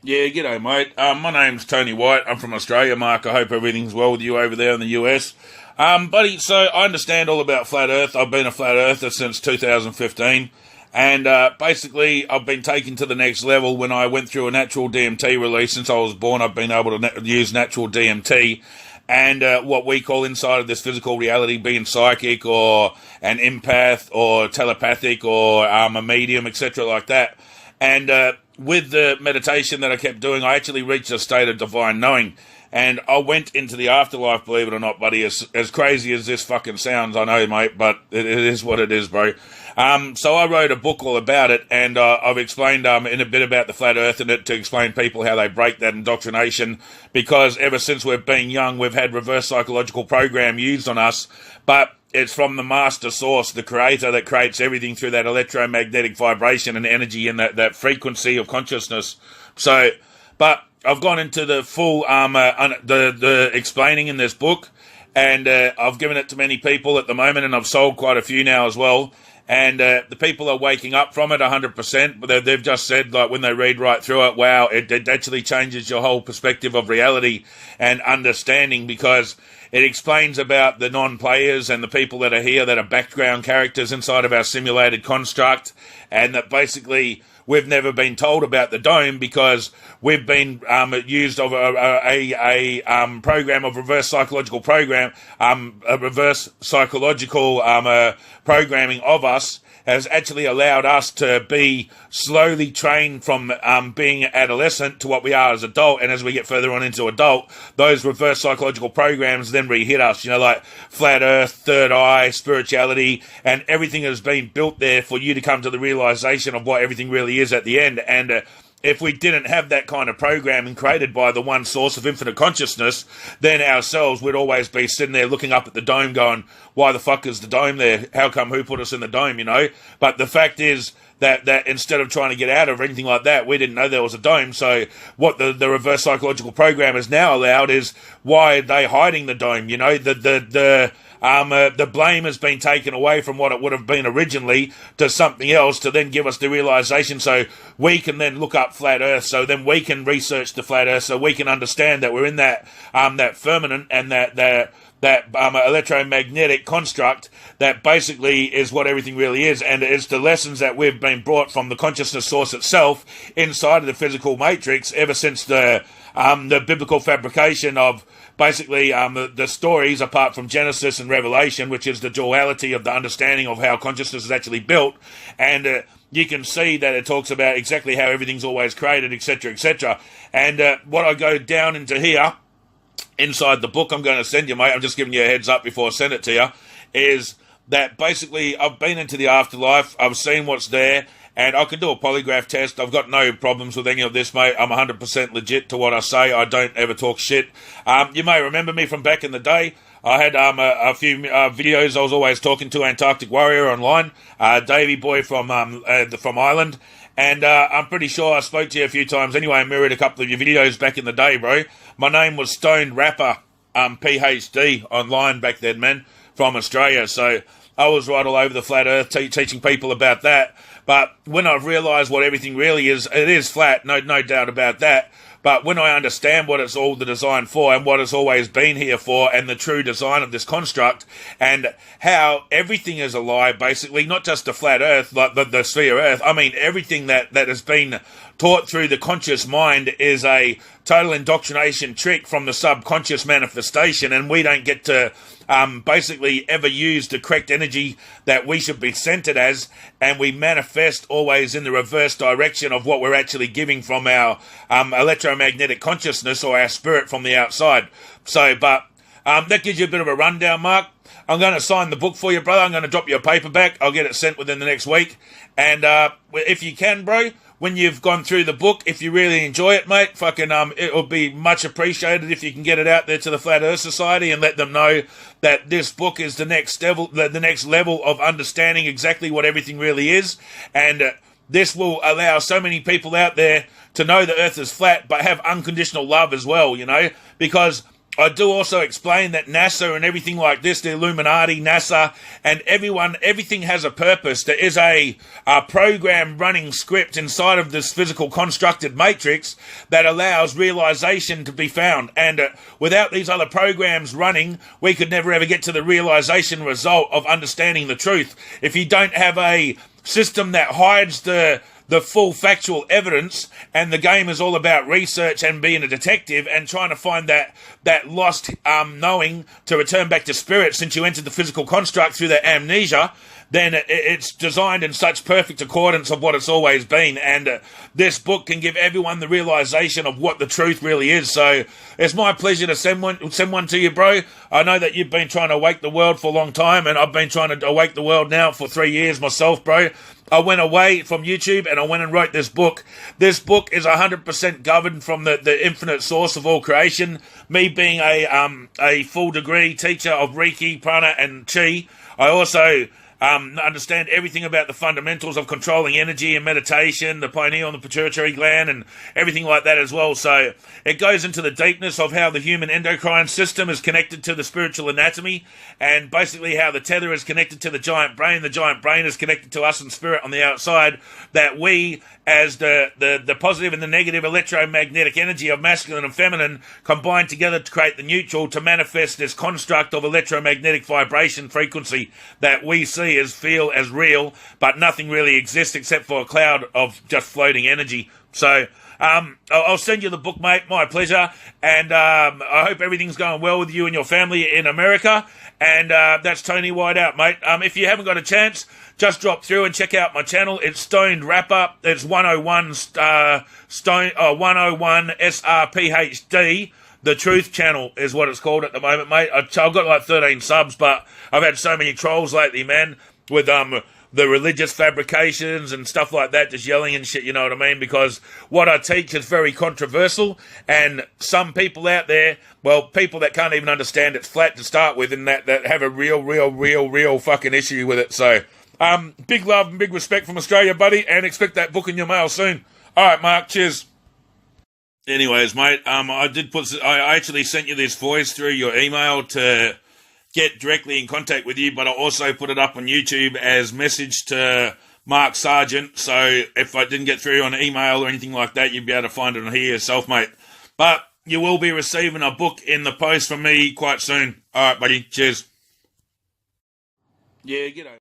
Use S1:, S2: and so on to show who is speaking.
S1: Yeah, g'day, mate. My name's Tony White. I'm from Australia, Mark. I hope everything's well with you over there in the US. Buddy, so I understand all about Flat Earth. I've been a Flat Earther since 2015. And basically, I've been taken to the next level when I went through a natural DMT release. Since I was born, I've been able to use natural DMT. And what we call inside of this physical reality being psychic or an empath or telepathic or a medium, etc. like that. And with the meditation that I kept doing, I actually reached a state of divine knowing. And I went into the afterlife, believe it or not, buddy. As crazy as this fucking sounds, I know, mate, but it is what it is, bro. So I wrote a book all about it, and I've explained in a bit about the Flat Earth in it to explain people how they break that indoctrination, because ever since we've been young, we've had reverse psychological program used on us, but it's from the master source, the creator, that creates everything through that electromagnetic vibration and energy and that frequency of consciousness. So, but I've gone into the full the explaining in this book, and I've given it to many people at the moment, and I've sold quite a few now as well. And the people are waking up from it 100%, but they've just said, like, when they read right through it, wow, it actually changes your whole perspective of reality and understanding, because it explains about the non-players and the people that are here that are background characters inside of our simulated construct, and that basically we've never been told about the dome because we've been used of a program of reverse psychological programming of us has actually allowed us to be slowly trained from being adolescent to what we are as adult. And as we get further on into adult, those reverse psychological programs then re-hit us, like Flat Earth, Third Eye, spirituality, and everything has been built there for you to come to the realization of what everything really is at the end. And if we didn't have that kind of programming created by the one source of infinite consciousness, then ourselves would always be sitting there looking up at the dome going, why the fuck is the dome there? How come, who put us in the dome, But the fact is that instead of trying to get out of anything like that, we didn't know there was a dome. So what the reverse psychological program has now allowed is, why are they hiding the dome? The blame has been taken away from what it would have been originally to something else, to then give us the realization, so we can then look up Flat Earth, so then we can research the Flat Earth, so we can understand that we're in that firmament and that electromagnetic construct that basically is what everything really is. And it's the lessons that we've been brought from the consciousness source itself inside of the physical matrix ever since the biblical fabrication of basically the stories, apart from Genesis and Revelation, which is the duality of the understanding of how consciousness is actually built. And you can see that it talks about exactly how everything's always created, etc., etc. And what I go down into here, inside the book I'm going to send you, mate, I'm just giving you a heads up before I send it to you, is that basically I've been into the afterlife, I've seen what's there, and I can do a polygraph test. I've got no problems with any of this, mate. I'm 100% legit to what I say. I don't ever talk shit. You may remember me from back in the day. I had a few videos. I was always talking to Antarctic Warrior online, Davey Boy from Ireland. And I'm pretty sure I spoke to you a few times anyway. I mirrored a couple of your videos back in the day, bro. My name was Stoned Rapper, PhD, online back then, man, from Australia. So I was right all over the Flat Earth teaching people about that. But when I've realised what everything really is, it is flat, no doubt about that. But when I understand what it's all the design for and what it's always been here for, and the true design of this construct, and how everything is a lie, basically, not just the flat earth, like the sphere earth, I mean everything that has been taught through the conscious mind is a total indoctrination trick from the subconscious manifestation, and we don't get to basically ever use the correct energy that we should be centered as, and we manifest always in the reverse direction of what we're actually giving from our electromagnetic consciousness or our spirit from the outside. So, but that gives you a bit of a rundown, Mark. I'm going to sign the book for you, brother. I'm going to drop you a paperback. I'll get it sent within the next week. And if you can, bro, when you've gone through the book, if you really enjoy it, mate, fucking it will be much appreciated if you can get it out there to the Flat Earth Society and let them know that this book is the next level of understanding exactly what everything really is. And this will allow so many people out there to know the Earth is flat, but have unconditional love as well, because I do also explain that NASA and everything like this, the Illuminati, NASA, and everything has a purpose. There is a program running script inside of this physical constructed matrix that allows realization to be found. And without these other programs running, we could never ever get to the realization result of understanding the truth. If you don't have a system that hides the full factual evidence, and the game is all about research and being a detective and trying to find that lost knowing to return back to spirit since you entered the physical construct through that amnesia, then it's designed in such perfect accordance of what it's always been. And this book can give everyone the realization of what the truth really is. So it's my pleasure to send one to you, bro. I know that you've been trying to awake the world for a long time, and I've been trying to awake the world now for 3 years myself, bro. I went away from YouTube and I went and wrote this book. This book is 100% governed from the infinite source of all creation. Me being a full degree teacher of Reiki, Prana, and Chi, I also understand everything about the fundamentals of controlling energy and meditation, the pineal and the pituitary gland, and everything like that as well. So it goes into the deepness of how the human endocrine system is connected to the spiritual anatomy, and basically how the tether is connected to the giant brain. The giant brain is connected to us in spirit on the outside, that we, as the positive and the negative electromagnetic energy of masculine and feminine, combine together to create the neutral to manifest this construct of electromagnetic vibration frequency that we see as feel as real, but nothing really exists except for a cloud of just floating energy. So I'll send you the book, mate. My pleasure. And I hope everything's going well with you and your family in America. And that's Tony White out, mate. If you haven't got a chance, just drop through and check out my channel. It's Stoned Rapper. It's 101 101 SRPHD. The Truth Channel is what it's called at the moment, mate. I've got like 13 subs, but I've had so many trolls lately, man, with the religious fabrications and stuff like that, just yelling and shit, you know what I mean? Because what I teach is very controversial, and some people out there, well, people that can't even understand it's flat to start with, and that have a real fucking issue with it. So, big love and big respect from Australia, buddy, and expect that book in your mail soon. All right, Mark, cheers. Anyways, mate, I actually sent you this voice through your email to get directly in contact with you, but I also put it up on YouTube as message to Mark Sargent, so if I didn't get through on email or anything like that, you'd be able to find it on here yourself, mate. But you will be receiving a book in the post from me quite soon. All right, buddy, cheers. Yeah, get over.